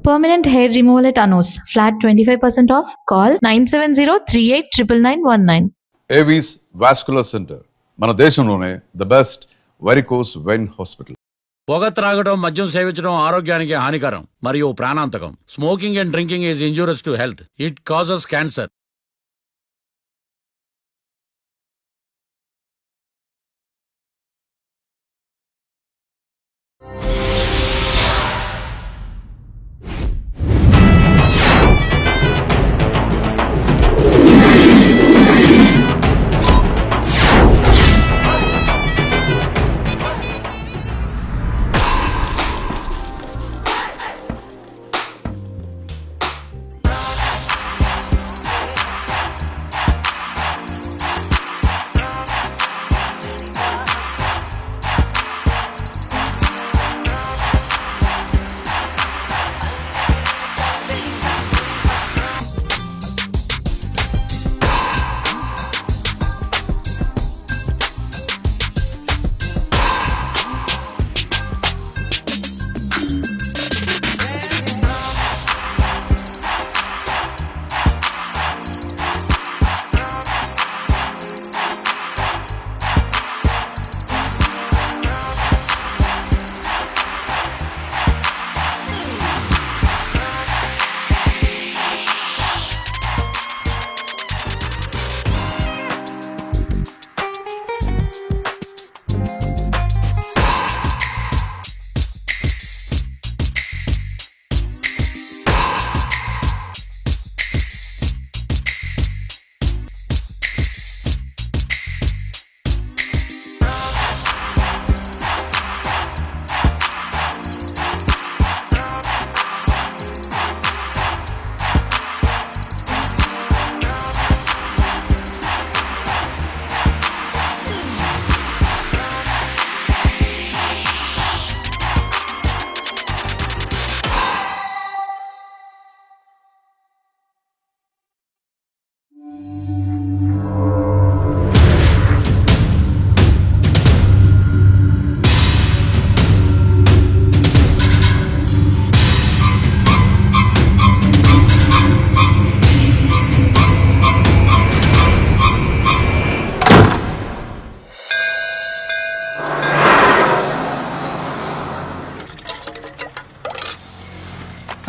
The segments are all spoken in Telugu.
Permanent hair removal at Anos. Flat 25% off. Call 970-389919. Avis vascular centre మన దేశంలోనే the best varicose vein hospital. పొగ త్రాగడం, మద్యం సేవించడం ఆరోగ్యానికి హానికరం మరియు ప్రాణాంతకం. Smoking and drinking is injurious to health. It causes cancer.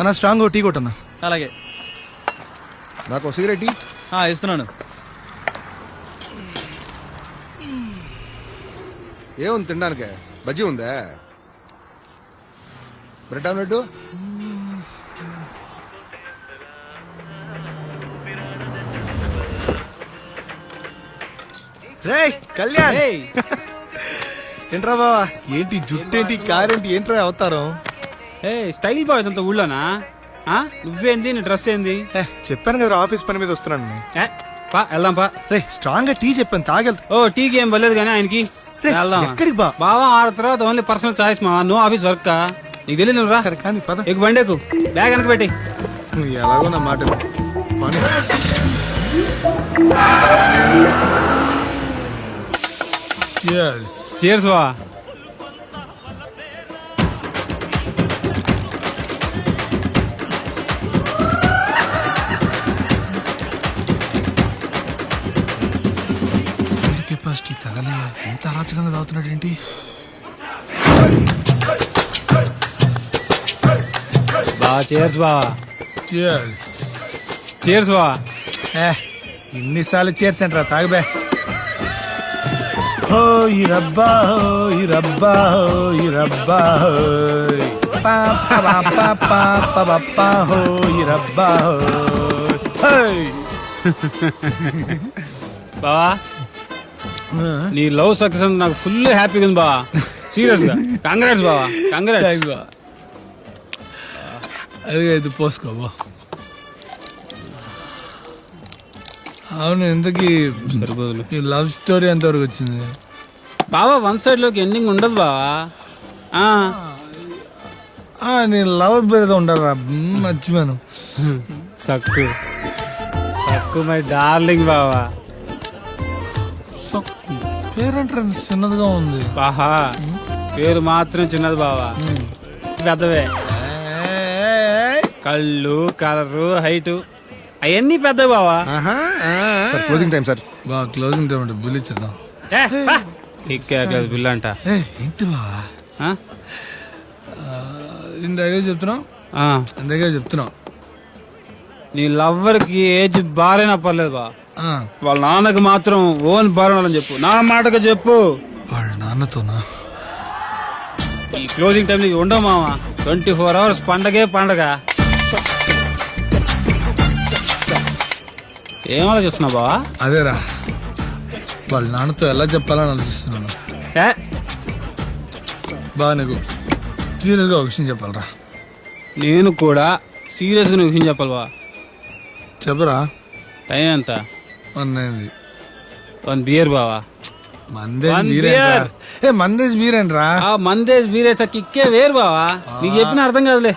అన్న స్ట్రాంగ్ టీ కొట్టన్నా. అలాగే నాకు సిగరెట్ ఇస్తున్నాను. ఏముంది తినడానికి? బజ్జీ ఉందా? Bread omelette? రే కళ్యాణ్, ఏంట్రా బావా? ఏంటి జుట్టేంటి, కారేంటి, ఏంట్రా అవతారం? స్టైల్ బాయ్ అంత ఊళ్ళోనా? నువ్వేంది, నీ డ్రెస్ ఏంది? చెప్పాను కదా ఆఫీస్ పని మీద వస్తున్నాను. వెళ్దాం పా. రే స్ట్రాంగ్ గా టీ చెప్పాను, తాగెళ్తా. ఓ టీకి ఏం పర్లేదు కానీ ఆయనకి ఎక్కడికి బా? బావా ఆ తర్వాత ఓన్లీ పర్సనల్ చాయిస్ మా. No office work. నీకు తెలియదు నువ్వు రా. సరే కానీ పద. ఎక్కువ బండి ఎక్కు, బ్యాగ్ వెనక పెట్టి. నువ్వు ఎలాగో నా మాట Cheers వా. కెపాసిటీ తగలే, ఎంత అరాచకంగా తాగుతున్నాడు ఏంటి? బా చేర్స్ బా. చేర్స్ బా. ఇన్నిసార్లు చేర్స్ అంటారా? తాగబే. హో ఈ రబ్బా, హో ఈ రబ్బా, హో ఈ రబ్బా, హో ఈ రబ్బా. బావా నీ లవ్ సక్సెస్ నాకు ఫుల్ హ్యాపీగా ఉంది బావా. సీరియస్ గా కంగ్రాట్స్ బావా, కంగ్రాట్స్. అదే ఇది పోసుకోబో. అవును, ఇంతకీ ఈ లవ్ స్టోరీ ఎంతవరకు వచ్చింది బావా? వన్ సైడ్ లోకి ఎండింగ్ ఉండదు బావా. నేను లవర్ పేరుతో ఉండాలి, మర్చిపోయాను. సక్కు సక్కు మై డార్లింగ్ బావా. పేరంటే చిన్నదిగా ఉంది. బాహా పేరు మాత్రం చిన్నది బావా, పెద్దవే. కళ్ళు కలరు హైటు అవన్నీ పెద్ద బావా. Sir closing time sir. బా క్లోజింగ్ టైం అంటే బిల్ ఇచ్చేద్దాం. బిల్ అంట. ఏంటి బా ఆ? ఇందాకే చెప్తున్నావు ఆ, ఇందాకే చెప్తున్నావు. నీ లవ్వర్కి ఏజ్ బారైనా పర్లేదు బా, వాళ్ళ నాన్నకి మాత్రం ఓన్ బారని చెప్పు, నా మాటకు చెప్పు. వాళ్ళ నాన్నతోనా? ఈ క్లోజింగ్ టైం నీకు ఉండవు మామ, 24 hours పండగే పండగ. ఏం ఆలోచిస్తున్నావు బావా? అదేరా వాళ్ళ నాన్నతో ఎలా చెప్పాలని ఆలోచిస్తున్నాను. ఏ? బా నీకు సీరియస్గా ఒక విషయం చెప్పాలరా. నేను కూడా సీరియస్గా నువ్వు విషయం చెప్పాలి బా. చెప్పరా. టైం ఎంత? అన్నది 1 beer బావా. మందేజ్ One బీరేంట్రా. beer. మందేజ్ బీరేంట్రా. ఆ మందేజ్ బీరేసా కిక్కే వేరు బావా, నీకు చెప్పిన అర్థం కాదులే.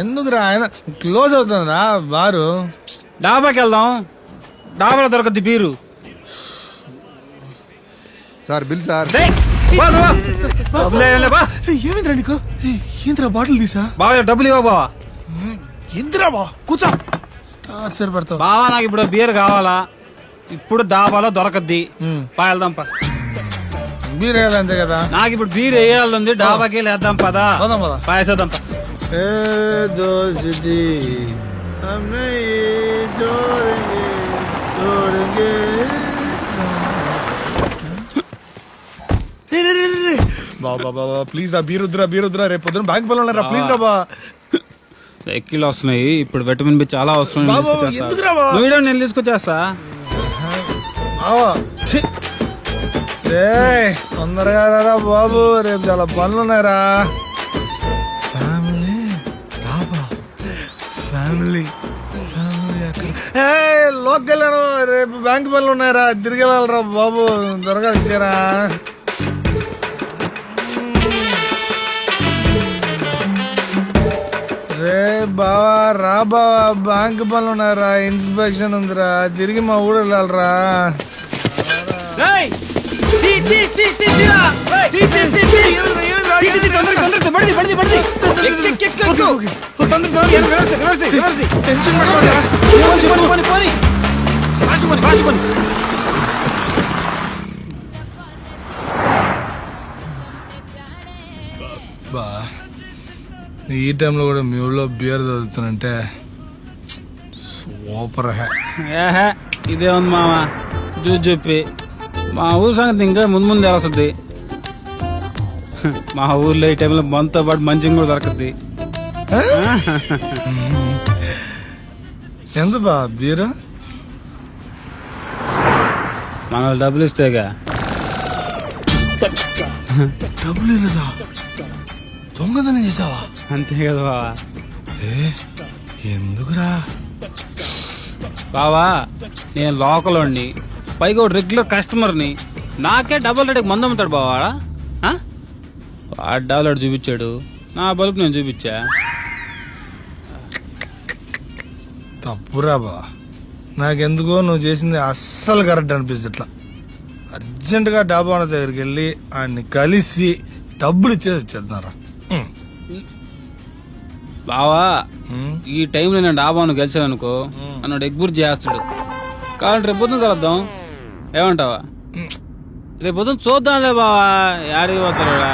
ఎందుకురా ఆయన క్లోజ్ అవుతుందిరా బారు. డాబాకి వెళ్దాం, డాబాలో దొరకద్ది బీరు. Sir bill sir. ఏమిందిరా నీకు? ఏంద్రా బాటిల్ తీసా? బావా డబ్బులు ఇవ్వ బావా. ఎందురా బా కూర్చో. టార్చర్ పెడతావు. బావా నాకు ఇప్పుడు బీర్ కావాలా, ఇప్పుడు డాబాలో దొరకద్ది. పా వెళ్దాం పా. బీర్ వేయాలి అంతే కదా. నాకు ఇప్పుడు బీర్ వేయాలంది, డాబాకి వేద్దాం పదా. పోదాం పదా. పాయసేద్దాం పా. ఏ దోస్తి హమ్నే యే జోడేంగే జోడేంగే. బాబా బాబా ప్లీజ్ రా, బీర్ వద్దురా. రేపు పొద్దున బ్యాంక్ పనులు ఉన్నారా ప్లీజ్ రా బా. ఎక్కిలు వస్తున్నాయి ఇప్పుడు, విటమిన్ బి చాలా అవసరం. నేను బాబు, తీసుకొచ్చేస్తా. ఎందుకురా బావ? నువ్వు ఈడ నేను తీసుకొచ్చేస్తా. తొందరగా రా బాబు, రేపు చాలా పనులు ఉన్నాయరా. ఫ్యామిలీ లోకి వెళ్ళాను, రేపు బ్యాంక్ పనులు ఉన్నాయరా, తిరిగి వెళ్ళాలరా బాబు, త్వరగా ఇచ్చారా. రే బావా రా బావా, బ్యాంక్ పనులు ఉన్నారా, ఇన్స్పెక్షన్ ఉందిరా, తిరిగి మా ఊరు వెళ్ళాలరా. బా ఈ టైంలో కూడా మీ ఊళ్ళో బియర్ చదువుతానంటే సూపర్ హే. ఏహే ఇదే ఉంది మామ, చూసి చెప్పి మా ఊరు సంగతి ఇంకా ముందు తెలుస్తుంది. మా ఊర్లో ఈ టైంలో మనతో పాటు మంచిగా కూడా దొరకద్ది. ఎంత బా బీరు? మన వాళ్ళు డబ్బులు ఇస్తేగా. డబ్బులు లేదా? దొంగతనం చేసావా? అంతే కదా బావా. ఎందుకురా? బావా నేను లోకల్ని, పైగా రెగ్యులర్ కస్టమర్ని, నాకే డబుల్ రేటుకి మందు అమ్ముతాడు బావా. వాడు డబుల్ చూపించాడు, నా బల్బు నేను చూపించా. తప్పురా బా, నాకెందుకో నువ్వు చేసింది అస్సలు కరెక్ట్ అనిపిస్తుంది. ఇట్లా అర్జెంటుగా డాబా వాళ్ళ దగ్గరికి వెళ్ళి ఆయన్ని కలిసి డబ్బులు ఇచ్చేది వచ్చేస్తున్నారా. బావా ఈ టైంలో నేను డాబాను గెలిచాను అనుకో, నన్ను ఎగ్బుర్ చేస్తాడు. కాబట్టి రేపు పొద్దున కలుద్దాం, ఏమంటావా? రేపు పొద్దున చూద్దాంలే బావా, యాడికి పోతాడా.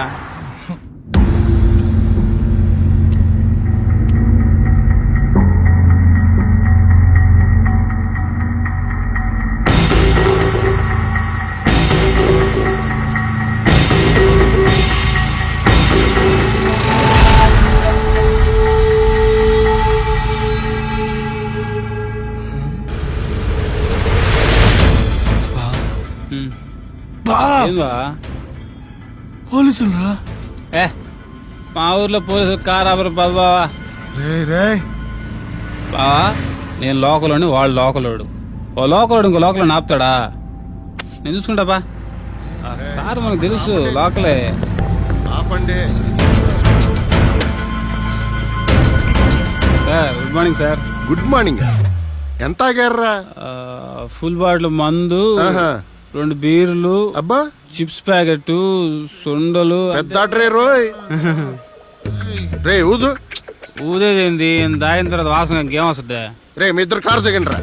పోలీసులు రా. ఏ మా ఊర్లో పోలీసులు కారు ఆపరు బావా. రే బావా నేను లోకలోని, వాళ్ళు లోకలోడు. ఓ లోకలోడు ఇంకో లోకలో ఆపుతాడా? నేను చూసుకుంటా బా. సార్ మనకు తెలుసు లోకలే. ఆపండి. Sir good morning sir. Good morning. ఎంత ఆగారా? ఫుల్ బాటిల్ మందు, 2 బీర్లు, అబ్బా చిప్స్ ప్యాకెట్, సొండలు. పెద్ద ట్రే రోయ్. రే ఊదు. ఊదేదేంది దాయిన తర్వాత వాసన ఇంకేం వస్తుంది? రే మీ ఇద్దరు కారు దిగండి రా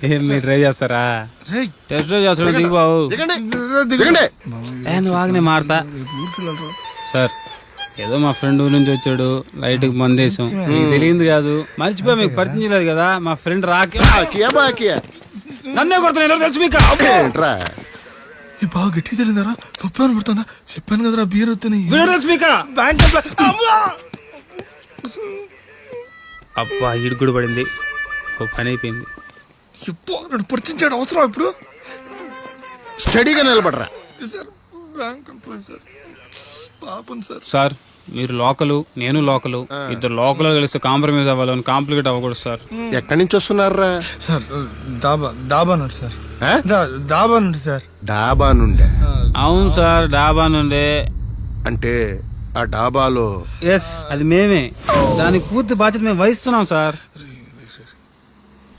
ఏం మీరు ట్రై చేస్తారా? రేయ్, టెస్ట్ డ్రైవ్ చేస్తాడు దిగు బాబు. దిగండి దిగండి నువ్వు ఆగనే మారతా సార్. ఏదో మా ఫ్రెండ్ ఊరి నుంచి వచ్చాడు, లైట్ కి మందేశం మీకు తెలియదు కాదు, మర్చిపోయి మీకు పరిచయం చేయలేదు కదా. మా ఫ్రెండ్ రాకే కియా బాకియా నన్నే కొడుతున్నా తెలుసు మీకు. ఏంట్రా ఈ బాగా గట్టి తెలియదారా? పప్పు అని పడుతున్నా చెప్పాను కదరా బీర్ వస్తున్నాయి. వీడు తెలుసు మీకు. బ్యాంక్ అబ్బా ఇడుగుడు పడింది, ఒక పని అయిపోయింది. నన్ను పరిచించాడు అవసరం ఇప్పుడు. స్టడీగా నిలబడరా. సార్ బ్యాంక్ ఎంప్లాయ్ సార్, పాపం సార్. సార్ మీరు లోకలు, నేను లోకలు, ఇద్దరు లోకల్ కలిస్తే కాంప్రమైజ్ అవ్వాలని కాంప్లికేట్ అవ్వకూడదు సార్. ఎక్కడి నుంచి వస్తున్నారా? సార్ డాబా నుండి సార్. ఆ? డాబా నుండి సార్. డాబా నుండే. అవును సార్, డాబా నుండే. అంటే ఆ డాబాలో ఎస్ అది మేమే, దానికి పూర్తి బాధ్యత మేము వహిస్తున్నాం సార్.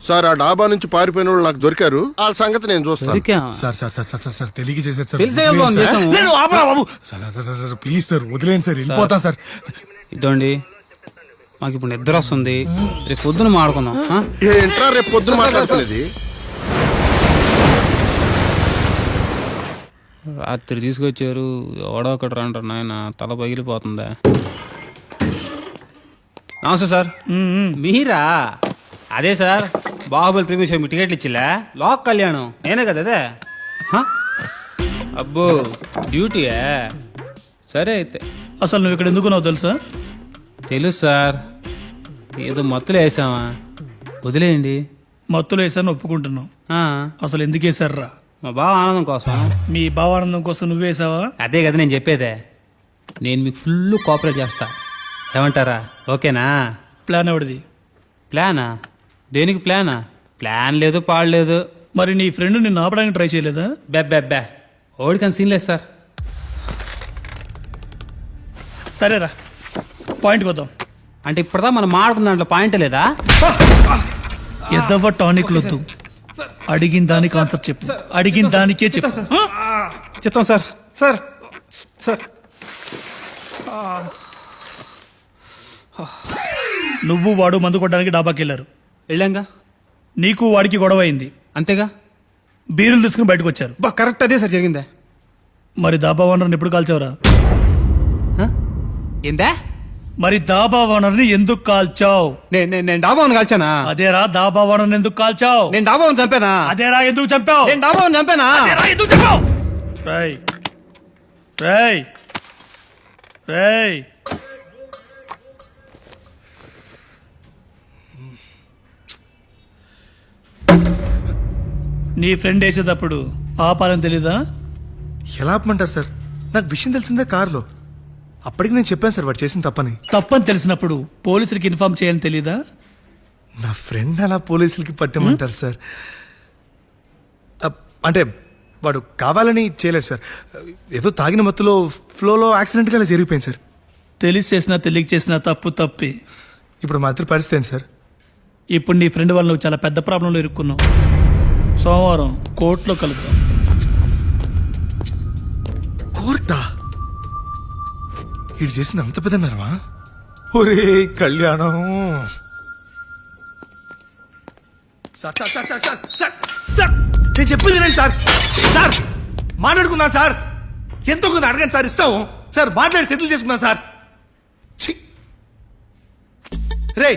సార్ ఆ డాబా నుంచి పారిపోయిన వాళ్ళు నాకు దొరికారు, ఆ సంగతి నేను చూస్తాను. దొరికాం. Sir sir sir sir sir తెలియక చేశారు సార్. తెలిసే ఫోన్ చేసాము. నేను ఆపరా బాబు. Sir sir sir sir please sir వదిలేండి సార్, వెళ్ళిపోతాం సార్. ఇదండి మాకు ఇప్పుడు నిద్ర వస్తుంది, రేపు పొద్దున మాడుకుందాం. ఏంట్రా రేపు పొద్దున మాట్లాడుతున్నది? రాత్రి తీసుకొచ్చారు, ఎవడో ఒకటి రంటారు నాయన, తల పగిలిపోతుందా. నమస్తే సార్. మీరా? అదే sir, Baahubali premiere show me టికెట్లు ఇచ్చిలే, లోక్ కళ్యాణం నేనే కదా అదే. హ? అబ్బో డ్యూటీయా? సరే అయితే. అసలు నువ్వు ఇక్కడ ఎందుకున్నావు తెలుసా? తెలుసు సార్, ఏదో మత్తులు వేసామా, వదిలేయండి. మత్తులో వేసాను ఒప్పుకుంటున్నావు, ఆ, అసలు ఎందుకు వేసారా? మా బావ ఆనందం కోసం. మీ భావానందం కోసం నువ్వేసావా? అదే కదా నేను చెప్పేదే, నేను మీకు ఫుల్ కోఆపరేట్ చేస్తా, ఏమంటారా? ఓకేనా? ప్లాన్ ఎవడిది? ప్లానా? దేనికి ప్లానా? ప్లాన్ లేదు పాడలేదు. మరి నీ ఫ్రెండ్ నిన్ను ఆపడానికి ట్రై చేయలేదా? బెబ్బెబ్బే ఓడికని సీన్ లేదు సార్. సరేరా, పాయింట్కి వద్దాం. అంటే ఇప్పుడుదా మనం మాడుకున్న దాంట్లో పాయింట్ లేదా? ఎదవ టానిక్ వద్దు, అడిగిన దానికి ఆన్సర్ చెప్పు, అడిగిన దానికే చెప్పు. చెప్తాం సార్. సార్ సార్ నువ్వు వాడు మందు కొట్టడానికి డాబాకి వెళ్ళారు, వెళ్ళాంగా. నీకు వాడికి గొడవ అయింది, అంతేగా. బీరులు తీసుకుని బయటకు వచ్చారు. కరెక్ట్ అదే సార్ జరిగిందా. మరి దాబా ఓనర్ని ఎప్పుడు కాల్చావురా? ఏందా? మరి దాబా ఓనర్ని ఎందుకు కాల్చావు? నేను డాబాను కాల్చానా? అదేరా, దాబా ఓనర్ని ఎందుకు కాల్చావు? నేను డాబాను చంపానా? అదేరా, ఎందుకు చంపావు? నేను డాబాను చంపానా? అదేరా, ఎందుకు చంపావు? రేయ్ రేయ్ రేయ్, నీ ఫ్రెండ్ వేసేటప్పుడు ఆపాలని తెలీదా? ఎలా ఆపమంటారు సార్? నాకు విషయం తెలిసిందే కారులో. అప్పటికి నేను చెప్పాను సార్ వాడు చేసిన తప్పని. తప్పని తెలిసినప్పుడు పోలీసులకి ఇన్ఫార్మ్ చేయని తెలీదా? నా ఫ్రెండ్ అలా పోలీసులకి పట్టమంటారు సార్. అంటే వాడు కావాలని చేయలేదు సార్, ఏదో తాగిన మత్తులో ఫ్లోలో యాక్సిడెంట్గా అలా జరిగిపోయింది సార్. తెలిసి చేసినా తెలియక చేసినా తప్పు తప్పి. ఇప్పుడు మా ఇద్దరు పరిస్థితి ఏంటి సార్? ఇప్పుడు నీ ఫ్రెండ్ వల్ల నువ్వు చాలా పెద్ద ప్రాబ్లంలో ఇరుక్కున్నావు. సోమవారం కోర్టులో కలుద్దాం. కోర్టా? ఇది చేసింది అంత పెద్దన్నారమా? ఒరే కళ్యాణం. Sir sir sir sir sir sir sir నేను చెప్పింది రండి సార్. సార్ మాట్లాడుకుందాం సార్, ఎంతో కొంత అడగండి సార్, ఇస్తాము సార్, మాట్లాడి సెటిల్ చేసుకుందాం సార్. ఛీ! రే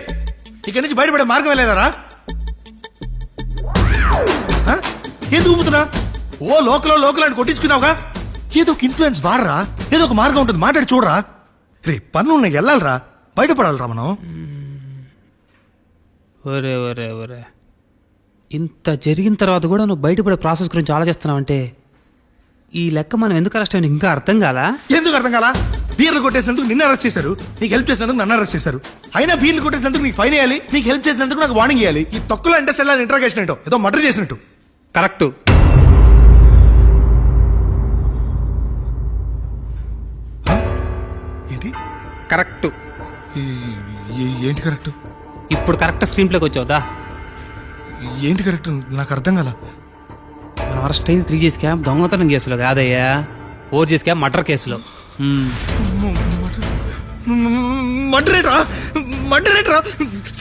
ఇక్కడి నుంచి బయటపడే మార్గం లేదారా? ఎందుకు ఊపుతున్నా? ఓ లోకల్ అని కొట్టించుకున్నావుగా, ఏదో ఒక ఇన్ఫ్లుయెన్స్ వాడరా, ఏదో ఒక మార్గం ఉంటుంది, మాట్లాడి చూడరా. రే పనులు ఉన్నాయి, వెళ్ళాలరా, బయటపడాలరా మనం. ఒరే ఒరే ఒరే, ఇంత జరిగిన తర్వాత కూడా నువ్వు బయటపడే ప్రాసెస్ గురించి ఆలోచిస్తున్నావంటే ఈ లెక్క మనం ఎందుకు అరెస్ట్ అయ్యి ఇంకా అర్థం కాలా? ఎందుకు అర్థం కాలా? బీర్లు కొట్టేసినందుకు నిన్ను అరెస్ట్ చేశారు, నీకు హెల్ప్ చేసినందుకు నన్ను అరెస్ట్ చేశారు. అయినా బీర్లు కొట్టేసినందుకు నీకు ఫైన్ వేయాలి, నీకు హెల్ప్ చేసినందుకు నాకు వార్నింగ్ ఇవ్వాలి. ఈ తొక్కులో ఇంటర్స్టెల్ ఇంట్రాగేషన్ ఏంటో, ఏదో మర్డర్ చేసినట్టు. కరెక్ట్. ఏంటి కరెక్ట్? ఏంటి కరెక్ట్? ఇప్పుడు కరెక్ట్ స్క్రీన్ ప్లేకి వచ్చావుదా? ఏంటి కరెక్ట్? నాకు అర్థం కాల. మనం అరెస్ట్ అయింది 3 స్కామ్ దొంగతనం కేసులో కాదయ్యా, 4 స్కామ్ మర్డర్ కేసులో. మర్డరేటా? మర్డర్ ఏంట్రా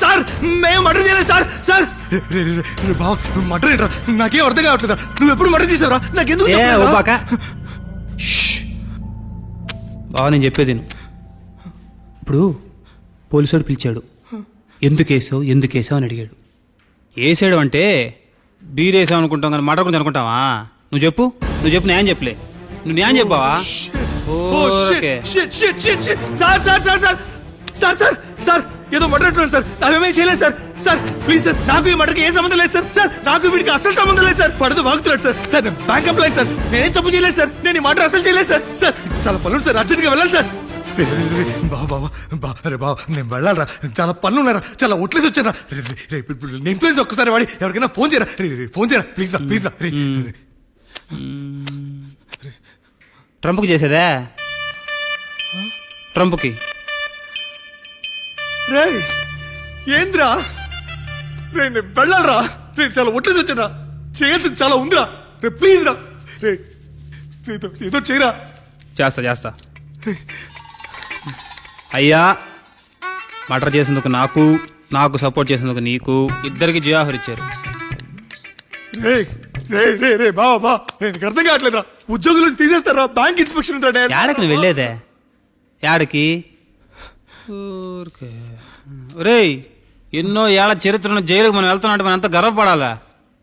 సార్? మేము మర్డర్ చేయలేదు సార్. సార్ బావ మర్డర్ ఏంట్రా? నాకేం అర్థం కావట్లేదా? నువ్వు ఎప్పుడు మర్డర్ చేసావురా? నాకెందుకు చెప్పలేదా? బావ నేను చెప్పేది విను. ఇప్పుడు పోలీసుడు పిలిచాడు, ఎందుకు వేసావు అని అడిగాడు. వేసాడు అంటే బీరేసావు అనుకుంటాం కానీ మర్డర్ గురించి అనుకుంటావా? నువ్వు చెప్పు న్యాయం చెప్పలే. నువ్వు న్యాయం చెప్పావా? Okay. Sir sir sir sir sir sir sir ఏదో మర్డర్ అంటున్నాడు సార్. అవేమేం చేయలేదు సార్. సార్ ప్లీజ్ సార్, నాకు ఈ మర్డర్కి ఏ సంబంధం లేదు సార్. సార్ నాకు వీడికి అసలు సంబంధం లేదు సార్. పడదు వాగుతున్నాడు సార్. సార్ నేను బ్యాంక్ ఎంప్లాయీ సార్. నేనేం తప్పు చేయలేదు సార్. నేను ఈ మర్డర్ అసలు చేయలేదు సార్. సార్ చాలా పనులు సార్, అర్జెంట్గా వెళ్ళాలి సార్. బాబా నేను వెళ్ళాలరా, చాలా పనులు ఉన్నారా, చాలా ఒట్లేసి వచ్చారా. నేను ప్లీజ్ ఒక్కసారి వాడి ఎవరికైనా ఫోన్ చేయరా, ఫోన్ చేయరా ప్లీజ్ రా, ప్లీజ్ రా. ట్రంప్కి చేసేదా? ట్రంప్కి రే ఏంద్రా రే, నేను వెళ్ళాలరా. రే చాలా ఒట్లేసి వచ్చారా, చేయాల్సింది చాలా ఉందిరా. రే ప్లీజ్ రా, రే ఏదో చేయరా. చేస్తా అయ్యా. మర్డర్ చేసేందుకు నాకు సపోర్ట్ చేసేందుకు నీకు ఇద్దరికి జియాఫర్ ఇచ్చారు. రే రే రే రే బాబా నేను అర్థం కావట్లేదురా. ఉద్యోగుల నుంచి తీసేస్తారా? Bank inspection ఉంటాడే. యాడకి నువ్వు వెళ్ళేదే? యాడకి? రేయ్ ఎన్నో ఏళ్ల చరిత్రను జైలుకి మనం వెళ్తున్నట్టు మనం ఎంత గర్వపడాలా,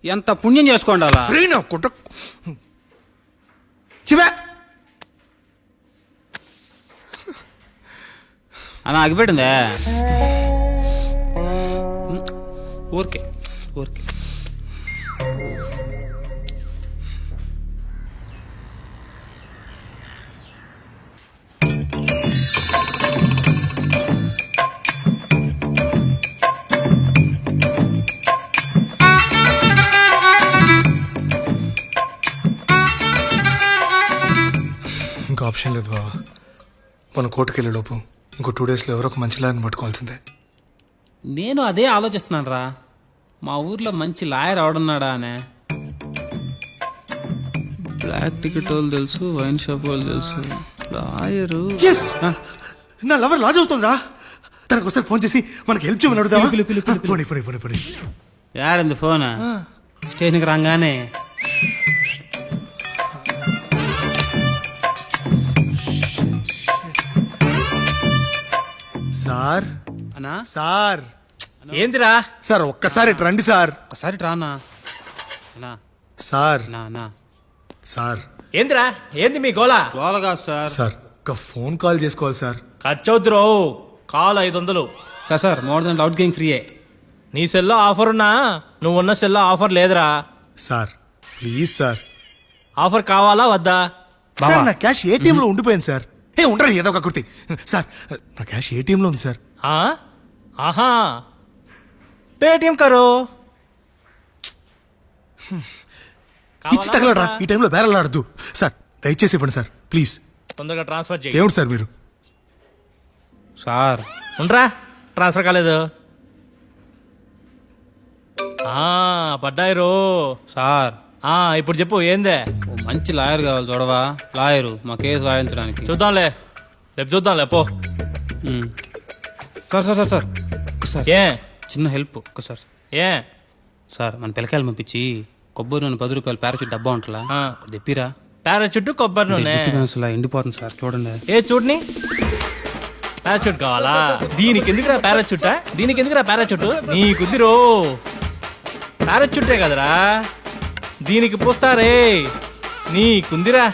ఎంత పుణ్యం చేసుకోండాలా. రే నా కుట్ర చివే అలా ఆగిపెట్టిందే. ఊరికే ఇంకా ఆప్షన్ లేదు బాబా. మన కోర్టుకు వెళ్ళే లోపు ఇంకో 2 daysలో ఎవరో ఒక మంచి లాయర్ని పట్టుకోవాల్సిందే. నేను అదే ఆలోచిస్తున్నాను రా. మా ఊర్లో మంచి లాయర్ ఎవడున్నాడా అనే. బ్లాక్ టికెట్ వాళ్ళు తెలుసు, వైన్ షాప్ వాళ్ళు తెలుసు, లాయరు. నా లవర్ లాజ్ అవుతుందిరా. తనకు వస్తే ఫోన్ చేసి మనకి హెల్ప్ చేయమని అడుగుదామా? పోనీ. యాడింది ఫోన్? స్టేషన్కి రాగానే. సార్ అన్నా సార్ ఏందిరా? సార్ ఒక్కసారి ఇటు రండి సార్. ఒకసారి రానా సార్ నా సార్ ఏందిరా ఏంది మీ గోలా? గోలగా సార్. సార్ ఒక ఫోన్ కాల్ చేసుకోవాలి సార్. ఖర్చవుతురో call 500. Sir more than outgoing ఫ్రీయే. నీ సెల్లో ఆఫర్ ఉన్నా నువ్వు ఉన్న సెల్లో ఆఫర్ లేదురా. Sir please sir. ఆఫర్ కావాలా వద్దా? సార్ నా క్యాష్ ఏటీఎం లో ఉండిపోయింది సార్. ఉంటారు ఏదో ఒక కుర్తి. సార్ నా క్యాష్ ఏటీఎం లో ఉంది సార్. ఆహా పేటిఎం కరో. ఇచ్చి తగలరా, ఈ టైంలో బేరాలు ఆడద్దు సార్. దయచేసి ఇవ్వండి సార్ ప్లీజ్. తొందరగా ట్రాన్స్ఫర్ చేయి. ఏమిటి సార్ మీరు? సార్ ఉండరా, ట్రాన్స్ఫర్ కాలేదు. పడ్డాయి రో సార్. ఇప్పుడు చెప్పు ఏందే? ఓ మంచి లాయర్ కావాలి చూడవా. లాయరు మా కేసు వాయించడానికి. చూద్దాంలే, రేపు చూద్దాంలే పో. సార్ ఒక్కసారి ఏ చిన్న హెల్ప్ ఒక్కసారి. ఏ సార్ మన పిల్లకాయలు పంపించి కొబ్బరి నూనె 10 రూపాయలు ప్యారాచూట్ డబ్బా ఉంటుందా తెప్పిరా. పారాచూట్ కొబ్బరి నూనె అసలు ఎండిపోతుంది సార్ చూడండి. ఏ చూడని పారాచూట్ కావాలా? దీనికి ఎందుకురా పారాచూటా? దీనికి ఎందుకురా పారాచూట్? నీకుందిరో పారాచూటే కదరా, దీనికి పోస్తారే. నీకుందిరా.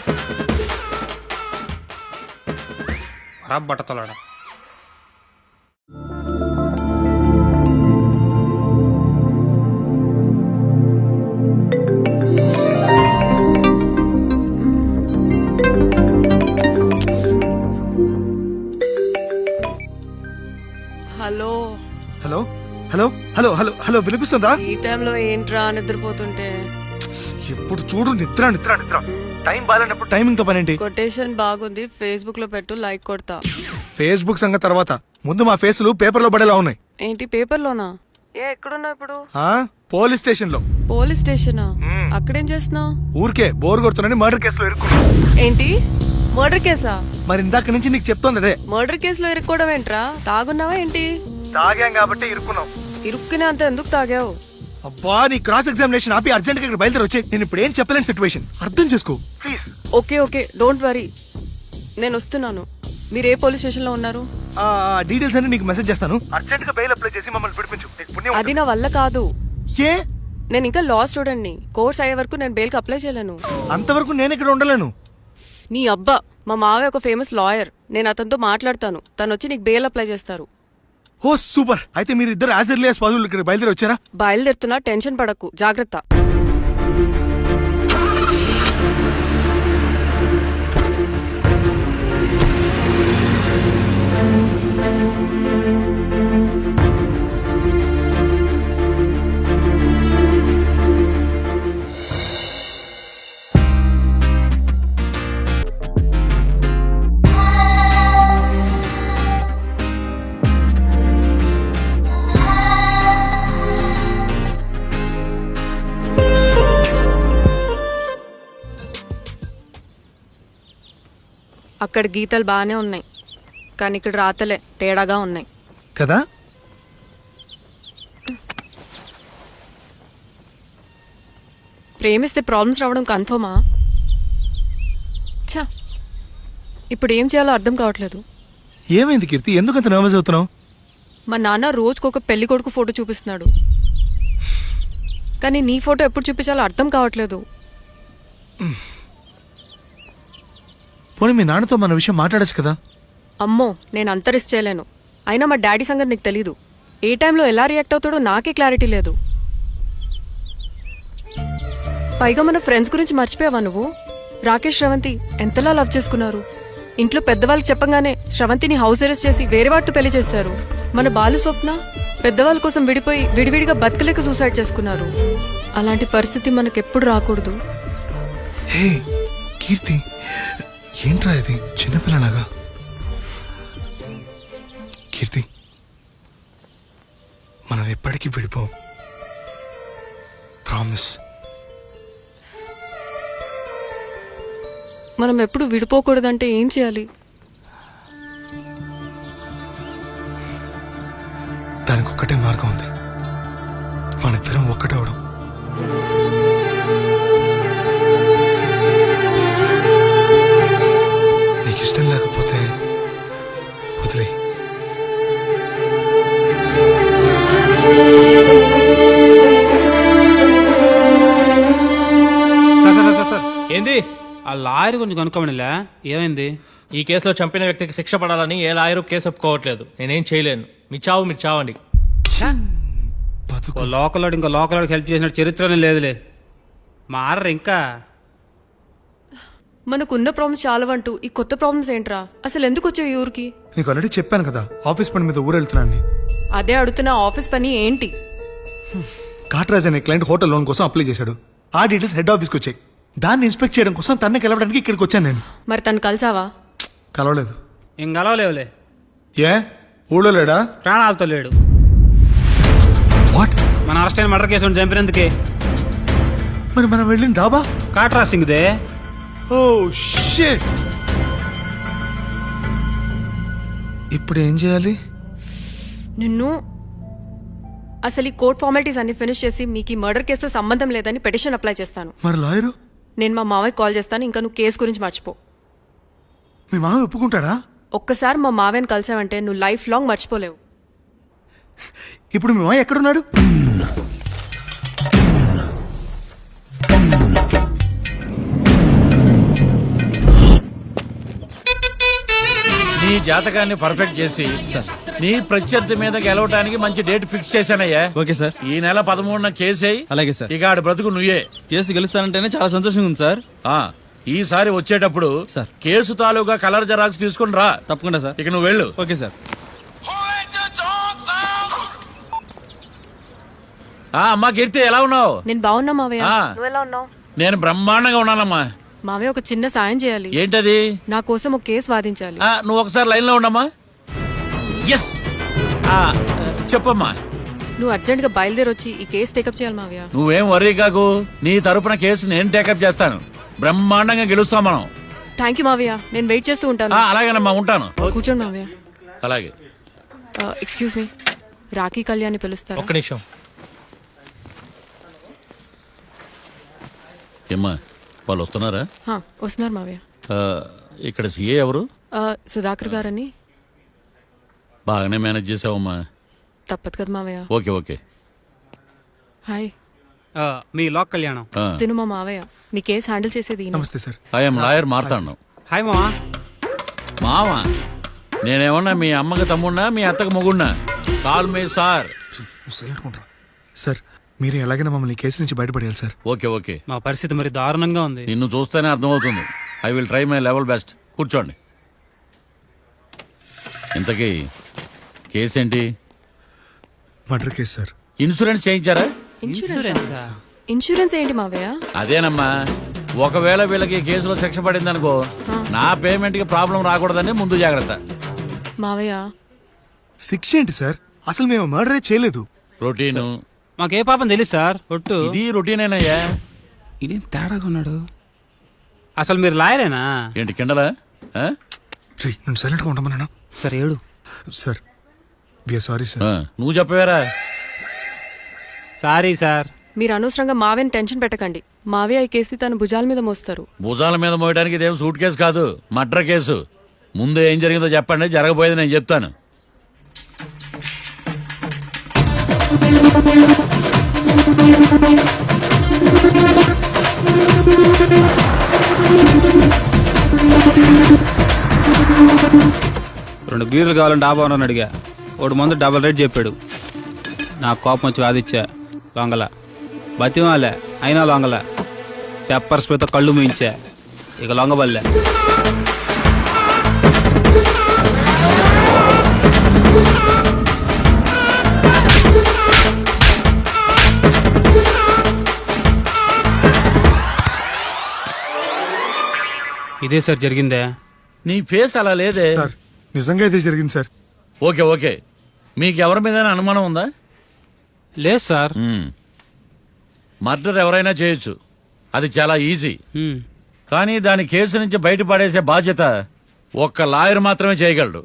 ఖరాబ్ బట్టతలాడా. Hello hello hello hello hello hello వినిపిస్తుందా? ఈ టైంలో ఏంట్రా నిద్రపోతుంటే? ఎప్పుడు చూడు నిద్ర నిద్ర నిద్ర. టైం బాగాలేనప్పుడు టైమింగ్ తో పనేంటి? కొటేషన్ బాగుంది, ఫేస్బుక్ లో పెట్టు, లైక్ కొడతా. ఫేస్బుక్ సంగతి తర్వాత, ముందు మా ఫేసులు పేపర్ లో పడేలా ఉన్నాయి. ఏంటి పేపర్ లోనా? ఎక్కడున్నా ఇప్పుడు? పోలీస్ స్టేషన్ లో. పోలీస్ స్టేషనా? అక్కడేం చేస్తున్నావు? ఊరికే బోర్ కొడుతున్నాని మర్డర్ కేసులో ఇరుక్కున్నా. ఏంటి మర్డర్ కేసా? మరి ఇందాక నుంచి నీకు చెప్తోంది అదే. మర్డర్ కేసులో ఇరుక్కోవడం ఏంట్రా? తాగున్నావా ఏంటి? తాగాం కాబట్టి ఇరుక్కున్నాం. ఇరుక్కునే అంత ఎందుకు తాగావు? అబ్బా నీ క్రాస్ ఎగ్జామినేషన్ ఆపి అర్జెంట్ గా ఇక్కడ బయలుదేరి వచ్చే. నేను ఇప్పుడు ఏం చెప్పలేని సిచ్యువేషన్, అర్థం చేసుకో please. Okay okay don't worry, నేను వస్తున్నాను. మీరు ఏ పోలీస్ స్టేషన్ లో ఉన్నారు? ఆ డీటెయిల్స్ అన్ని నీకు మెసేజ్ చేస్తాను. అర్జెంట్ గా బెయిల్ అప్లై చేసి మమ్మల్ని పిలిపించు. నీకు పుణ్యం అది నా వల్ల కాదు. ఏ నేను ఇంకా లా స్టూడెంట్ ని. కోర్స్ అయ్యే వరకు నేను బెయిల్ కి అప్లై చేయలేను. అంతవరకు నేను ఇక్కడ ఉండలేను. నీ అబ్బా, మా మావయ్య ఒక ఫేమస్ లాయర్. నేను అతనితో మాట్లాడతాను. తను వచ్చి నీకు బెయిల్ అప్లై చేస్తారు. ఓ సూపర్. అయితే మీరు ఇద్దరు యాజ్ ఎర్లీ యాజ్ పాసిబుల్ ఇక్కడ బయలుదేరి వచ్చారా? బయలుదేరుతున్నా, టెన్షన్ పడకు, జాగ్రత్త. అక్కడ గీతలు బాగానే ఉన్నాయి, కానీ ఇక్కడ రాతలే తేడాగా ఉన్నాయి కదా. ప్రేమిస్తే ప్రాబ్లమ్స్ రావడం కన్ఫర్మా? ఛా, ఇప్పుడు ఏం చేయాలో అర్థం కావట్లేదు. ఏమైంది కీర్తి, ఎందుకంత నర్వస్ అవుతున్నావు? మా నాన్న రోజుకొక పెళ్లి కొడుకు ఫోటో చూపిస్తున్నాడు, కానీ నీ ఫోటో ఎప్పుడు చూపించాలో అర్థం కావట్లేదు. పోనీ మీ నాన్నతో మన విషయం మాట్లాడచ్చు కదా. అమ్మో, నేను అంత రిస్క్ చేయలేను. అయినా మా డాడీ సంగతి నీకు తెలీదు. ఏ టైంలో ఎలా రియాక్ట్ అవుతాడో నాకే క్లారిటీ లేదు. పైగా మన ఫ్రెండ్స్ గురించి మర్చిపోయావా నువ్వు? రాకేష్ శ్రవంతి ఎంతలా లవ్ చేసుకున్నారు. ఇంట్లో పెద్దవాళ్ళకి చెప్పగానే శ్రవంతిని హౌస్ అరెస్ట్ చేసి వేరే వాటితో పెళ్లి చేశారు. మన బాలు స్వప్న పెద్దవాళ్ళ కోసం విడిపోయి విడివిడిగా బతకలేక సూసైడ్ చేసుకున్నారు. అలాంటి పరిస్థితి మనకెప్పుడు రాకూడదు. హే కీర్తి, ఏంట్రా ఇది చిన్నపిల్లలాగా? కీర్తి, మనం ఎప్పటికీ విడిపోం, ప్రామిస్. మనం ఎప్పుడు విడిపోకూడదంటే ఏం చేయాలి? దానికి ఒక్కటే మార్గం ఉంది, మనిద్దరం ఒక్కటవడం. నీకు ఇష్టం లేకపోతే వదిలే. ఏంది? ఆ లాయర్ గురించి కనుక్కోమనిలే, ఏమైంది? ఈ కేసులో చంపిన వ్యక్తికి శిక్ష పడాలని ఏ లాయరు కేసు ఒప్పుకోవట్లేదు. నేనేం చేయలేను. మీ చావు మీరు చావండి. ఓ లోకల్ ఇంకో లోకల్ హెల్ప్ చేసిన చరిత్రనే లేదులే. మారరు ఇంకా. మనకున్న ప్రాబ్లమ్స్ చాలవంటూ ఈ కొత్త ప్రాబ్లమ్స్ ఏంట్రా? అసలు ఎందుకు వచ్చావు ఈ ఊరికి? నీకు ఆల్రెడీ చెప్పాను కదా, ఆఫీస్ పని మీద ఊరు వెళ్తున్నాను. అదే అడుగుతున్న, ఆఫీస్ పని ఏంటి? కాట్రాజ్ అనే క్లయింట్ హోటల్ లోన్ కోసం అప్లై చేశాడు. ఆ డీటెయిల్స్ హెడ్ ఆఫీస్కి వచ్చాయి. దాన్ని ఇన్స్పెక్ట్ చేయడం కోసం తన్నే కలవడానికి ఇక్కడికి వచ్చాను నేను. మరి తను కలిసావా? కలవలేదు. ఏం కలవలేవులే. ఏ ఊళ్ళో లేడా? ప్రాణాలతో లేడు. వాట్? మన అరెస్ట్ అయిన మర్డర్ కేసు చంపినందుకే. మరి మనం వెళ్ళిన డాబా కాట్రా సింగ్దే. Oh shit. ఇప్పుడు ఏం చేయాలి? నిన్ను అసలు ఈ కోర్ట్ ఫార్మాలిటీస్ అన్ని ఫినిష్ చేసి మీకు ఈ మర్డర్ కేసుతో సంబంధం లేదని పిటిషన్ అప్లై చేస్తాను. మరి లాయరు? నేను మా మావయ్య కాల్ చేస్తాను. ఇంకా నువ్వు కేసు గురించి మర్చిపో. మీ మామ ఒప్పుకుంటాడా? ఒక్కసారి మా మావయ్యని కలిసావంటే నువ్వు లైఫ్ లాంగ్ మర్చిపోలేవు. ఇప్పుడు మీ మామ ఎక్కడున్నాడు? నీ జాతకాన్ని పర్ఫెక్ట్ చేసి నీ ప్రత్యర్థి మీద గెలవడానికి మంచి డేట్ ఫిక్స్ చేశానయ్యా. Okay sir. ఈ నెల 13న కేసు అయ్యి అలాగే సార్. ఇక ఆడి బ్రతుకు నువ్వే. కేసు గెలుస్తానంటేనే చాలా సంతోషంగా ఉంది సార్. ఈసారి వచ్చేటప్పుడు సార్ కేసు తాలూకా కలర్ జెరాక్స్ తీసుకుని రా. తప్పకుండా సార్. ఇక నువ్వు వెళ్ళు. Okay sir. అమ్మా కీర్తి, ఎలా ఉన్నావు? నేను బాగున్నా మావయ్య. ఆ. నువ్వు ఎలా ఉన్నావు? నేను బ్రహ్మాండంగా ఉన్నానమ్మా. మావయ్య ఒక చిన్న సాయం చేయాలి. ఏంటది? నా కోసం ఒక కేసు వాదించాలి. నువ్వు ఒకసారి లైన్ లో ఉండమ్మా. ఎస్, చెప్పమ్మా. నువ్వు అర్జెంట్ గా బయలుదేరి వచ్చి ఈ కేసు టేకప్ చేయాలి మావయ్య. నువ్వేం వర్రీ కాకు, నీ తరపున కేసు నేను టేకప్ చేస్తాను. బ్రహ్మాండంగా గెలుస్తాం మనం. థ్యాంక్ యూ మావయ్య, నేను వెయిట్ చేస్తూ ఉంటాను. అలాగేనమ్మా, ఉంటాను. కూర్చోండి మావయ్య. అలాగే. Excuse me. రాఖీ కళ్యాణ్ పిలుస్తారా? ఒక్క నిమిషం. ఏమ్మా వాళ్ళు వస్తున్నారా? హా, వస్తున్నారు మావయ్య. ఆ, ఇక్కడ సీఏ ఎవరు? సుధాకర్ గారని. బాగానే మేనేజ్ చేసావమ్మా. తప్పదు కదా మావయ్య. Okay okay. హాయ్, మీ లోక్ కళ్యాణం. తిను మా మావయ్య. మీ కేసు హ్యాండిల్ చేసేది ఈయన. నమస్తే సార్. ఐఎమ్ లాయర్ మాట్లాడినాం. హాయ్ మావా. మావా నేనేమన్నా మీ అమ్మకి తమ్ముడినా మీ అత్తకు మొగుడినా? Call me sir. సార్ మీరు ఎలాగైనా మమ్మల్ని కేసు నుంచి బయటపడేయాలి సార్. Okay okay. మా పరిస్థితి మరి దారుణంగా ఉంది. నిన్ను చూస్తేనే అర్థమవుతుంది. I will try my level best. కూర్చోండి. ఇంతకీ కేసేంటి? Murder case sir. ఇన్సూరెన్స్ చేయించారా? ఇన్సూరెన్స్ ఏంటి మావయ్య? అదేనమ్మా, ఒకవేళ వీళ్ళకి ఈ కేసులో శిక్ష పడిందనుకో, నా పేమెంట్ కి ప్రాబ్లం రాకూడదని ముందు జాగ్రత్త. మావయ్య, శిక్ష ఏంటి సార్? అసలు మేము మర్డరే చేయలేదు. రొటీను. మాకే పాపం తెలియదు సార్. ఒట్టు ఇది రొటీనేనయ్యా. ఇదేం తేడాగా ఉన్నాడు. అసలు మీరు లాయరేనా? ఏంటి కిండలా? ఆ? నేను సైలెంట్గా ఉంటామన్నా. సరే ఏడు. Sir we are sorry sir. నువ్వు చెప్పవేరా? Sorry sir. మీరు అనవసరంగా మావయ్యని టెన్షన్ పెట్టకండి. మావయ్య ఈ కేసు తన భుజాల మీద మోస్తారు. భుజాల మీద మోయడానికి ఇదేం సూట్ కేసు కాదు, మర్డర్ కేసు. ముందు ఏం జరిగిందో చెప్పండి, జరగబోయేది నేను చెప్తాను. రెండు బీర్లు కావాలని డాబా అని అడిగా. ఒకటి మందు డబల్ రేట్ చెప్పాడు. నాకు కోపం వచ్చి వాదిచ్చా. లొంగల బతిమాలే, అయినా లొంగల. పెప్పర్ స్ప్రేతో కళ్ళు మూయించా. ఇక లొంగబల్లే. ఇదే సార్ జరిగిందే. నీ ఫేస్ అలా లేదే. సార్ నిజంగా ఇదే జరిగింది సార్. Okay okay. మీకు ఎవరి మీద అనుమానం ఉందా? లేదు సార్. మర్డర్ ఎవరైనా చేయొచ్చు, అది చాలా ఈజీ. కానీ దాని కేసు నుంచి బయటపడేసే బాధ్యత ఒక్క లాయర్ మాత్రమే చేయగలడు.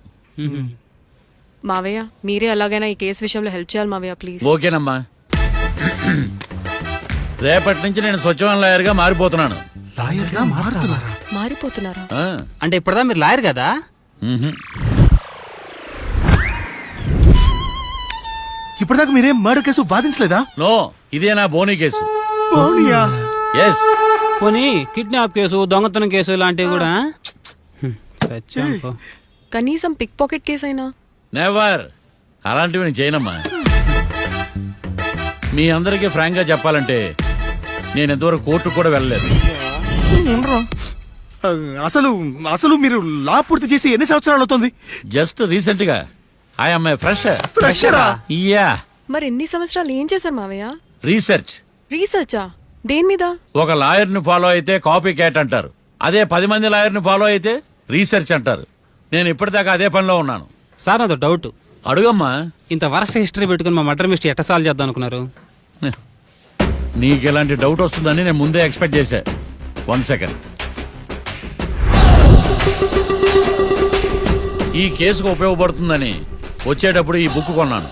మావయ్య, మీరే ఎలాగైనా ఈ కేసు విషయంలో హెల్ప్ చేయాలి మావయ్య, ప్లీజ్. ఓకేనమ్మా. రేపటి నుంచి నేను స్వచ్ఛమైన లాయర్గా మారిపోతున్నాను. లాయర్గా మారుతున్నారా? మారిపోతున్నారా? ఆ, అంటే ఇప్పుడుదా మీరు లాయర్ కదా? మ్హూ. ఇప్పటిదాకా మీరేం మర్డర్ కేసు వాదించలేదా? నో, ఇదే నా బోనీ కేసు. ఎస్. పోనీ కిడ్నాప్ కేసు, దొంగతనం కేసు ఇలాంటివి కూడా. సత్యం పో. కనీసం పిక్ పాకెట్ కేసు అయినా. నెవర్. అలాంటివి నేను చేయనమ్మా. మీ అందరికీ ఫ్రాంక్ గా చెప్పాలంటే నేను ఎంతవరకు కోర్టు కూడా వెళ్ళలేదు. అసలు అసలు మీరు లా పూర్తి చేసి ఎన్ని సంవత్సరాలు అవుతుంది? జస్ట్ రీసెంట్ గా ఐఎమ్ ఏ ఫ్రెషర్. ఫ్రెషరా? యా. మరి ఎన్ని సంవత్సరాలు ఏం చేశారు మావయ్య? రీసెర్చ్. రీసెర్చా? దేని మీద? ఒక లాయర్ ని ఫాలో అయితే కాపీ క్యాట్ అంటారు. అదే 10 మంది లాయర్ ని ఫాలో అయితే రీసెర్చ్ అంటారు. నేను ఇప్పటిదాకా అదే పనిలో ఉన్నాను. సార్ నాదో డౌట్. అడుగమ్మా. ఇంత వరస్ట్ హిస్టరీ పెట్టుకుని మా మర్డర్ మిస్టరీ ఎట్ట సాల్వ్ చేద్దాం అనుకున్నారు? నీకు ఎలాంటి డౌట్ వస్తుందని నేను ముందే ఎక్స్పెక్ట్ చేశా. 1 సెకండ్. ఈ కేసుకు ఉపయోగపడుతుందని వచ్చేటప్పుడు ఈ బుక్ కొన్నాను.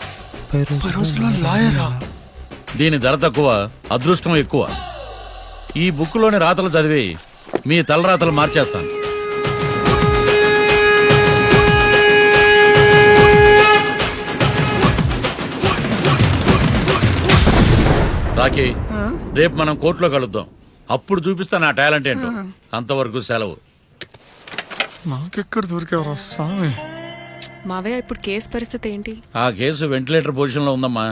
దీని ధర తక్కువ, అదృష్టం ఎక్కువ. ఈ బుక్లోని రాతలు చదివి మీ తలరాతలు మార్చేస్తాను. రాకీ, రేపు మనం కోర్టులో కలుద్దాం. అప్పుడు చూపిస్తా నా టాలెంట్ ఏంటో. అంతవరకు సెలవు. నాకెక్కడ దొరికేవరా స్వామి? మావయ్య, ఇప్పుడు కేసు పరిస్థితి ఏంటి? ఆ కేసు వెంటిలేటర్ పొజిషన్ లో ఉందమ్మా.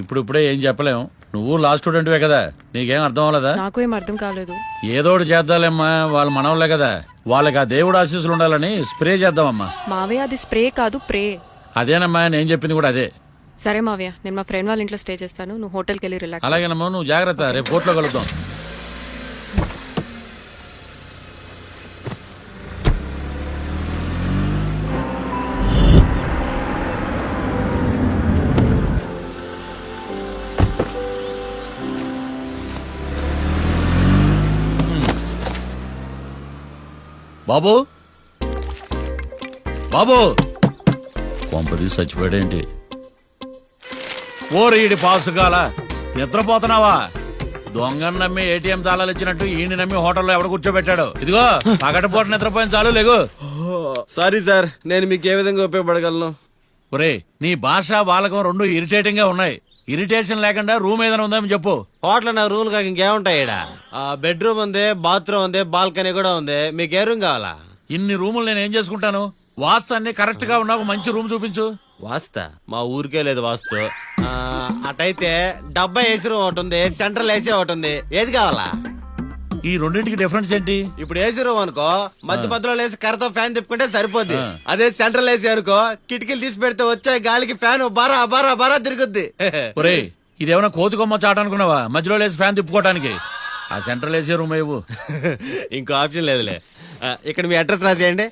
ఇప్పుడే ఏం చెప్పలేం. నువ్వు లా స్టూడెంట్వే కదా, నీకేం అర్థం అవ్వలేదా? నాకు ఏం అర్థం కాలేదు. ఏదో ఒకటి చేద్దాలేమ్మా, వాళ్ళు మనవలే కదా. వాళ్ళకి ఆ దేవుడు ఆశీస్సులు ఉండాలని స్ప్రే చేద్దామమ్మా. మావయ్య, అది స్ప్రే కాదు, ప్రే. అదేనమ్మా, నేను చెప్పింది కూడా అదే. సరే మావయ్య, నేను మా ఫ్రెండ్ వాళ్ళ ఇంట్లో స్టే చేస్తాను. నువ్వు హోటల్కి వెళ్ళి రిలాక్స్. అలాగేనమ్మా, నువ్వు జాగ్రత్త. రేపు కోర్టులో కలుద్దాం. బాబు, బాబు. కొంపది చచ్చిపోయాడేంటి? ఓరీడి పాసుగాల నిద్రపోతున్నావా? దొంగను నమ్మి ఏటీఎం తాళాలు ఇచ్చినట్టు ఈయన నమ్మి హోటల్లో ఎవడ కూర్చోబెట్టాడు? ఇదిగో పగటిపూట నిద్రపోయిన చాలు లేగు. సారీ సార్, నేను మీకు ఏ విధంగా ఉపయోగపడగలను? ఒరే నీ భాష వాలకం రెండు ఇరిటేటింగ్ గా ఉన్నాయి. ఇరిటేషన్ లేకుండా రూమ్ ఏదైనా ఉందని చెప్పు. హోటల్ నా రూల్ కాక ఇంకేముంటాయి ఈడ? బెడ్రూమ్ ఉంది, బాత్రూమ్ ఉంది, బాల్కనీ కూడా ఉంది. మీకు ఏ రూమ్ కావాలా? ఇన్ని రూములు నేను ఏం చేసుకుంటాను? వాస్తు అన్ని కరెక్ట్ గా ఉన్న ఒక మంచి రూమ్ చూపించు. వాస్తా మా ఊరికే లేదు వాస్తు. అటైతే డబ్బా ఏసీ రూమ్ ఒకటి ఉంది, సెంట్రల్ ఏసీ ఒకటి ఉంది. ఏది కావాలా? ఈ రెండింటికి డిఫరెన్స్ ఏంటి? ఇప్పుడు ఏసీ రూమ్ అనుకో, మధ్య మధ్యలో లేసి కర్రతో ఫ్యాన్ తిప్పుకుంటే సరిపోద్ది. అదే సెంట్రల్ ఏసీ అనుకో, కిటికీలు తీసి పెడితే వచ్చే గాలికి ఫ్యాన్ బారా బారా బారా తిరుగుద్ది. ఒరే ఇదేమన్నా కోతి కొమ్మ చాట అనుకున్నావా మధ్యలో లేసి ఫ్యాన్ తిప్పుకోవడానికి? ఆ సెంట్రల్ ఏసీ రూమ్ ఇవ్వు. ఇంకో ఆప్షన్ లేదులే. ఇక్కడ మీ అడ్రస్ రాసేయండి.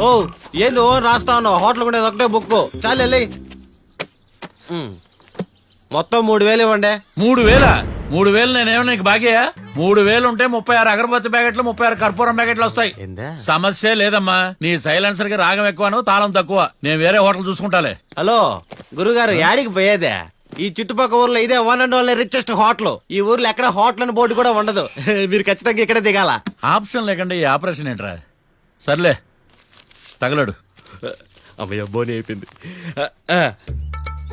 ఓ ఏంది ఓ రాస్తా ఉన్నావు? హోటల్ కూడా ఒకటే బుక్ చాలు వెళ్ళి. మొత్తం 3000 ఇవ్వండి. 3000? 3000 నేనేమో నీకు బాగేయా? 3000 ఉంటే 36 అగరబత్తి ప్యాకెట్లు, 36 కర్పూరం ప్యాకెట్లు వస్తాయి. సమస్య లేదమ్మా. నీ సైలెన్సర్ కి రాగం ఎక్కువను, తాళం తక్కువ. నేను వేరే హోటల్ చూసుకుంటాలే. హలో గురుగారు, యాడికి పోయేదే? ఈ చుట్టుపక్కల ఊర్లో ఇదే one and only richest hotel. ఈ ఊర్లో ఎక్కడ హోటల్ అని బోర్డు కూడా ఉండదు. మీరు ఖచ్చితంగా ఇక్కడే దిగాల. ఆప్షన్ లేకుండా ఈ ఆపరేషన్ ఏంట్రా? సర్లే తగలడు. అమ్మయ్య బోని అయిపోయింది.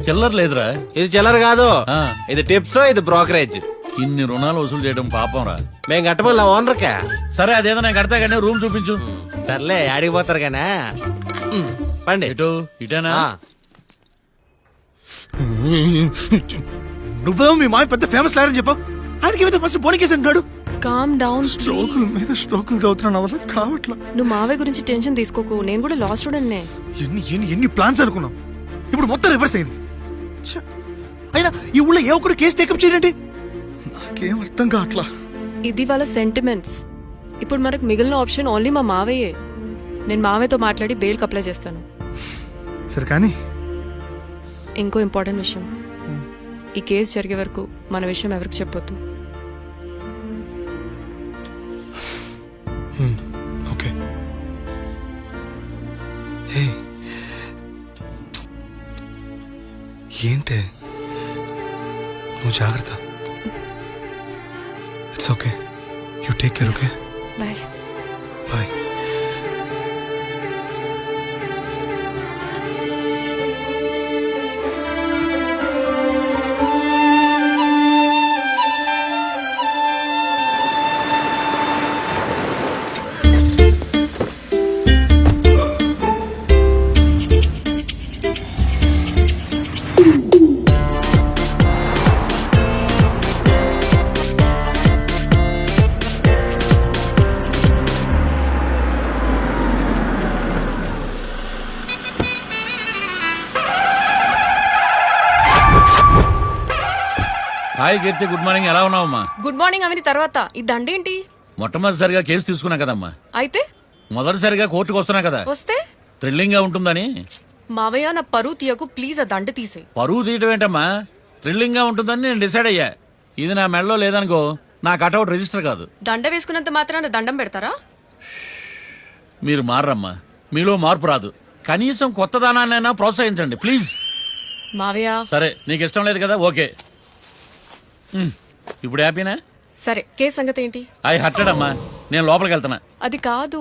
చిల్లర లేదురా. ఇది చిల్లర కాదు, ఆ. ఇది టిప్స్, ఇది బ్రోకరేజ్. ఇన్ని రుణాలు వసూలు చేయడం పాపం రా. మేము కట్టబోలే ఓనర్కే. సరే అదేదో నేను కడతా కానీ రూమ్ చూపించు. సర్లే యాడికి పోతారు కానీ పండి. ఇటు ఇటేనా? నువ్వేమో మీ మాయ పెద్ద ఫేమస్ లాయర్ చెప్పు. ఆయనకి ఏమైతే ఫస్ట్ బోనికేసి అంటున్నాడు. Calm down. స్ట్రోకుల మీద స్ట్రోకులు తవ్వుతున్నా వల్ల కావట్లా. నువ్వు మావయ్య గురించి టెన్షన్ తీసుకోకు, నేను కూడా లా స్టూడెంట్నే. ఎన్ని ప్లాన్స్ అనుకున్నాం, ఇప్పుడు మొత్తం రివర్స్ అయింది. ఛ! అయినా ఈ ఊళ్ళో ఏ ఒక్కడు కేసు టేకప్ చేయడండి? నాకేం అర్థం కావట్లా. ఇది వాళ్ళ సెంటిమెంట్స్. ఇప్పుడు మనకు మిగిలిన ఆప్షన్ ఓన్లీ మా మావయ్యే. నేను మావయ్యతో మాట్లాడి బెయిల్కి అప్లై చేస్తాను. సరే కానీ ఇంకో ఇంపార్టెంట్ విషయం, ఈ కేసు జరిగే వరకు మన విషయం ఎవరికి చెప్పొద్దు. ఓకే. హే ఏంటే నువ్వు జాగ్రత్త. It's okay, you take care. Okay bye. Bye. Hi Keerthi, good morning. ఎలా ఉన్నావమ్మా? గుడ్ మార్నింగ్ అవని తర్వాత ఈ దండేంటి? మొట్టమొదటిసారిగా కేసు తీసుకున్నా కదమ్మా. అయితే మొదటిసారిగా కోర్టుకు వస్తున్నా కదా, వస్తే థ్రిల్లింగ్ గా ఉంటుందని. మావయ్య నా పరువు తీయకు ప్లీజ్. ఆ దండ తీసే. పరువు తీయటం ఏంటమ్మా? థ్రిల్లింగ్ గా ఉంటుందని నేను డిసైడ్ అయ్యా. ఇది నా మెడలో లేదనుకో, నా కటౌట్ రిజిస్టర్ కాదు. దండ వేసుకున్నంత మాత్రాన దండం పెడతారా? మీరు మారమ్మా, మీలో మార్పు రాదు. కనీసం కొత్త దానాన్నైనా ప్రోత్సహించండి ప్లీజ్. మావయ్య సరే నీకు ఇష్టం లేదు కదా, ఓకే. ఇప్పుడు హ్యాపీనా? సరే, కేసు సంగతి ఏంటి? ఐ హర్టెడ్ అమ్మా, నేను లోపలికి వెళ్తున్నా. అది కాదు.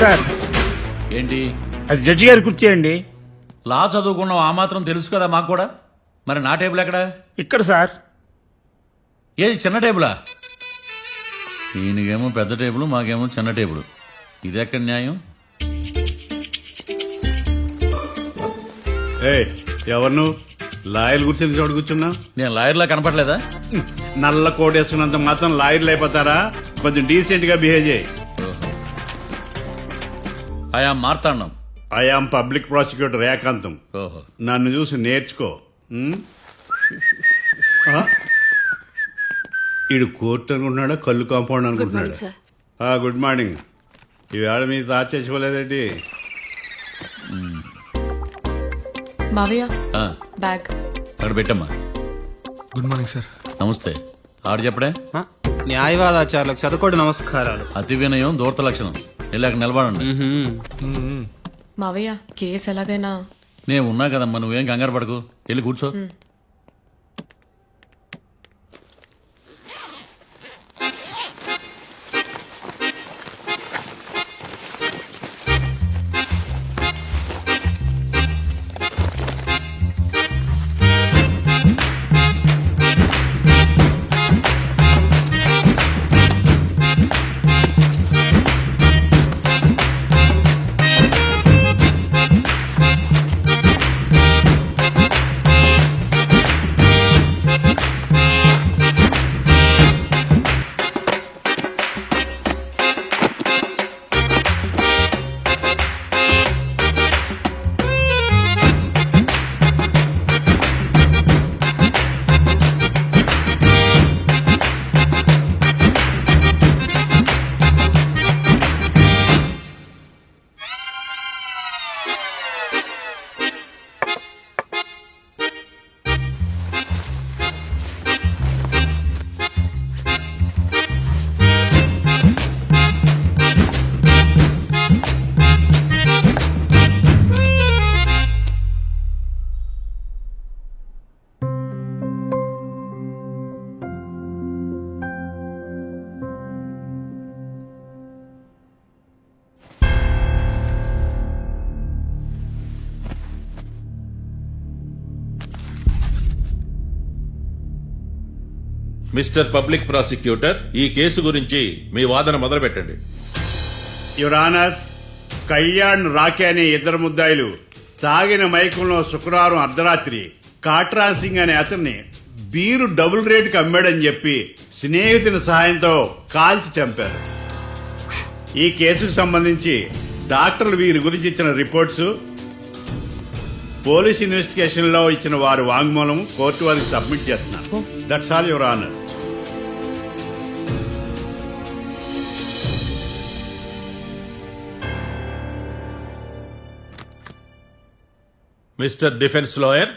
సార్ ఏంటి? అది జడ్జి గారి కుర్చీ అండి. లా చదువుకున్నావు, ఆ మాత్రం తెలుసు కదా మాకు కూడా. మరి నా టేబుల్ ఎక్కడ? ఇక్కడ సార్. ఏది చిన్న టేబులా? ఈయనకేమో పెద్ద టేబుల్, మాకేమో చిన్న టేబుల్. ఇదెక్కడ న్యాయం? ఎవరు నువ్వు? లాయర్లు కూర్చొని చోటు కూర్చున్నా? నేను లాయర్లా కనపడలేదా? నల్ల కోట్ వేసుకున్నంత మాత్రం లాయర్లు అయిపోతారా? కొంచెం డీసెంట్ గా బిహేవ్ చేయి. ఆయా మార్తాండం. ఐఆమ్ పబ్లిక్ ప్రాసిక్యూటర్ ఏకాంతం. ఓహో, నన్ను చూసి నేర్చుకో. ఈడు కోర్టు అనుకుంటున్నాడా కళ్ళు కాంపౌండ్ అనుకుంటున్నాడు గుడ్ మార్నింగ్. ఈవేళ మీ తాత చేసుకోలేదండి. మావయ్య ఆ, బ్యాగ్. అక్కడ పెట్టమ్మా. Good morning sir. నమస్తే. ఆడు చెప్పడే. న్యాయవాదాచారులకు చదువుకోండి నమస్కారాలు. అతి వినయం దూరత లక్షణం. ఇలాగ నిలబడండి. మావయ్య కేసు ఎలాగైనా నేను ఉన్నా కదమ్మా, నువ్వేం కంగారు పడకు. వెళ్ళి కూర్చో. మిస్టర్ పబ్లిక్ ప్రాసిక్యూటర్, ఈ కేసు గురించి మీ వాదన మొదలు పెట్టండి. యువర్ ఆనర్, కళ్యాణ్ రాకే అనే ఇద్దరు ముద్దాయిలు తాగిన మైకంలో శుక్రవారం అర్ధరాత్రి కాట్రా సింగ్ అనే అతన్ని బీరు డబుల్ రేటుకి అమ్మాడని చెప్పి స్నేహితుని సహాయంతో కాల్చి చంపారు. ఈ కేసుకు సంబంధించి డాక్టర్లు వీరి గురించి ఇచ్చిన రిపోర్ట్స్, పోలీస్ ఇన్వెస్టిగేషన్ లో ఇచ్చిన వారి వాంగ్మూలం కోర్టు వారికి సబ్మిట్ చేస్తున్నారు. That's all your honour. Mister defence lawyer,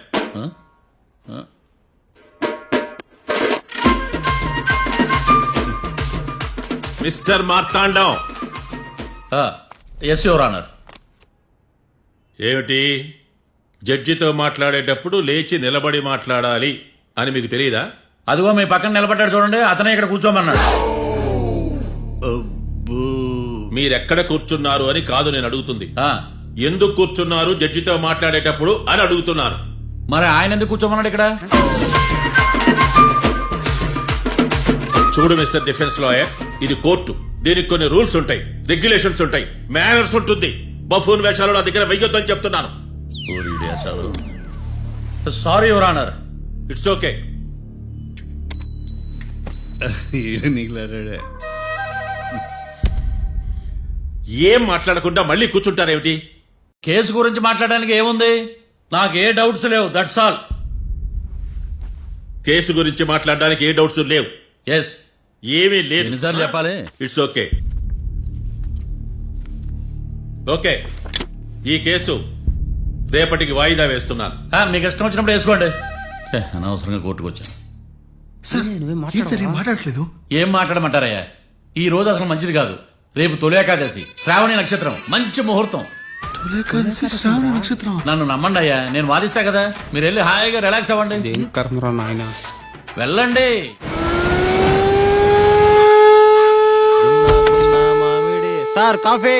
mister Marthandam. Yes your honour. ఏమిటి, జడ్జితో మాట్లాడేటప్పుడు లేచి నిలబడి మాట్లాడాలి అని మీకు తెలియదా? అదిగో మీ పక్కన నిలబడ్డాడు చూడండి, అతనే ఇక్కడ కూర్చోమన్నాడు. మీరెక్కడ కూర్చున్నారు అని కాదు నేను అడుగుతుంది. ఆ, ఎందుకు కూర్చున్నారు జడ్జితో మాట్లాడేటప్పుడు అని అడుగుతున్నాను. మరి ఆయన ఎందుకు కూర్చోమన్నాడు ఇక్కడ? చూడు మిస్టర్ డిఫెన్స్ లాయర్, ఇది కోర్టు. దీనికి కొన్ని రూల్స్ ఉంటాయి, రెగ్యులేషన్స్ ఉంటాయి, మేనర్స్ ఉంటుంది. బఫూన్ వేషాలు నా దగ్గర వెయ్యొద్దని చెప్తున్నాను. Sorry your honour. It's okay. ఏం మాట్లాడకుండా మళ్ళీ కూర్చుంటారేమిటి? కేసు గురించి మాట్లాడడానికి ఏముంది? నాకు ఏ డౌట్స్ లేవు, దట్స్ ఆల్. కేసు గురించి మాట్లాడడానికి ఏ డౌట్స్ లేవు? ఎస్. ఏమీ లేదు. ఎన్నిసార్లు చెప్పాలి? It's okay. ఓకే, ఈ కేసు రేపటికి వాయిదా వేస్తున్నాను. మీకు ఇష్టం వచ్చినప్పుడు వేసుకోండి. అనవసరంగా కోర్టుకు వచ్చా. మాట్లాడట్లేదు. ఏం మాట్లాడమంటారయ్యా? ఈ రోజు అసలు మంచిది కాదు. రేపు తొలి ఏకాదశి, శ్రావణి నక్షత్రం, మంచి ముహూర్తం. నన్ను నమ్మండి అయ్యా, నేను వాదిస్తా కదా. మీరు వెళ్ళి హాయిగా రిలాక్స్ అవ్వండి. వెళ్ళండి. Sir coffee.